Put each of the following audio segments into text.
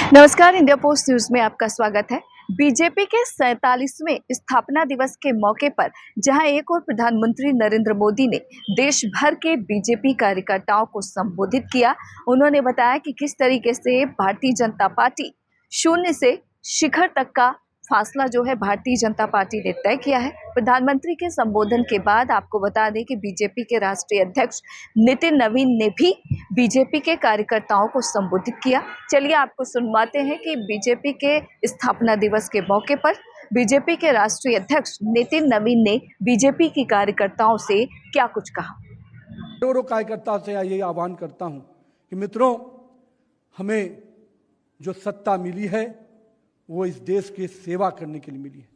नमस्कार, India post news में आपका स्वागत है। बीजेपी के 47वें स्थापना दिवस के मौके पर जहां एक और प्रधानमंत्री नरेंद्र मोदी ने देश भर के बीजेपी कार्यकर्ताओं को संबोधित किया। उन्होंने बताया कि किस तरीके से भारतीय जनता पार्टी शून्य से शिखर तक का फासला जो है भारतीय जनता पार्टी ने तय किया है। प्रधानमंत्री के संबोधन के बाद आपको बता दें कि बीजेपी के राष्ट्रीय अध्यक्ष नितिन नवीन ने भी बीजेपी के कार्यकर्ताओं को संबोधित किया। चलिए आपको सुनवाते हैं कि बीजेपी के स्थापना दिवस के मौके पर बीजेपी के राष्ट्रीय अध्यक्ष नितिन नवीन ने बीजेपी के कार्यकर्ताओं से क्या कुछ कहा। करोड़ों कार्यकर्ताओं से ये आह्वान करता हूं कि मित्रों, हमें जो सत्ता मिली है वो इस देश की सेवा करने के लिए मिली है।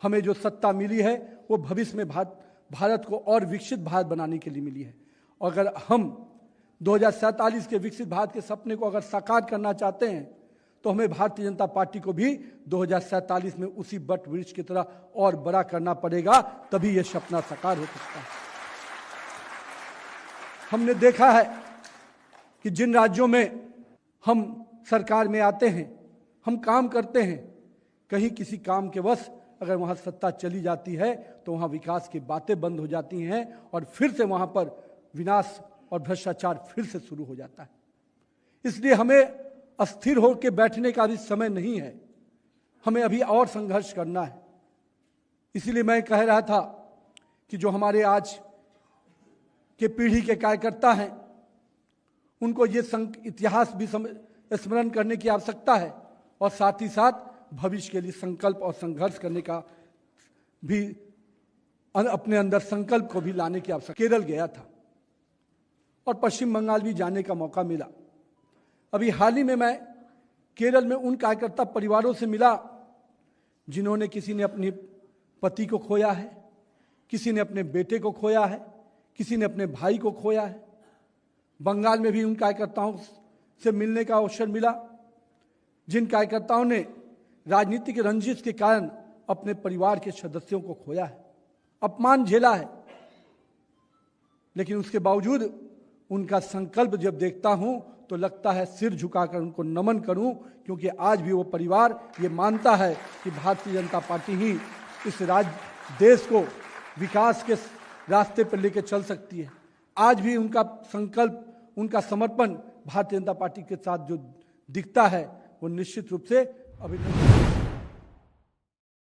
हमें जो सत्ता मिली है वो भविष्य में भारत को और विकसित भारत बनाने के लिए मिली है। और अगर हम 2047 के विकसित भारत के सपने को अगर साकार करना चाहते हैं तो हमें भारतीय जनता पार्टी को भी 2047 में उसी बट वृक्ष की तरह और बड़ा करना पड़ेगा, तभी यह सपना साकार हो सकता है। हमने देखा है कि जिन राज्यों में हम सरकार में आते हैं, हम काम करते हैं, कहीं किसी काम के वश अगर वहाँ सत्ता चली जाती है तो वहाँ विकास की बातें बंद हो जाती हैं और फिर से वहाँ पर विनाश और भ्रष्टाचार फिर से शुरू हो जाता है। इसलिए हमें अस्थिर होकर बैठने का भी समय नहीं है, हमें अभी और संघर्ष करना है। इसीलिए मैं कह रहा था कि जो हमारे आज के पीढ़ी के कार्यकर्ता हैं उनको ये इतिहास भी स्मरण करने की आवश्यकता है और साथ ही साथ भविष्य के लिए संकल्प और संघर्ष करने का भी अपने अंदर संकल्प को भी लाने की आवश्यकता। केरल गया था और पश्चिम बंगाल भी जाने का मौका मिला। अभी हाल ही में मैं केरल में उन कार्यकर्ता परिवारों से मिला जिन्होंने किसी ने अपने पति को खोया है, किसी ने अपने बेटे को खोया है, किसी ने अपने भाई को खोया है। बंगाल में भी उन कार्यकर्ताओं से मिलने का अवसर मिला जिन कार्यकर्ताओं ने राजनीतिक रंजिश के कारण अपने परिवार के सदस्यों को खोया है, अपमान झेला है, लेकिन उसके बावजूद उनका संकल्प जब देखता हूं तो लगता है सिर झुकाकर उनको नमन करूं, क्योंकि आज भी वो परिवार ये मानता है कि भारतीय जनता पार्टी ही इस देश को विकास के रास्ते पर लेकर चल सकती है। आज भी उनका संकल्प, उनका समर्पण भारतीय जनता पार्टी के साथ जो दिखता है वो निश्चित रूप से अभिनंदन।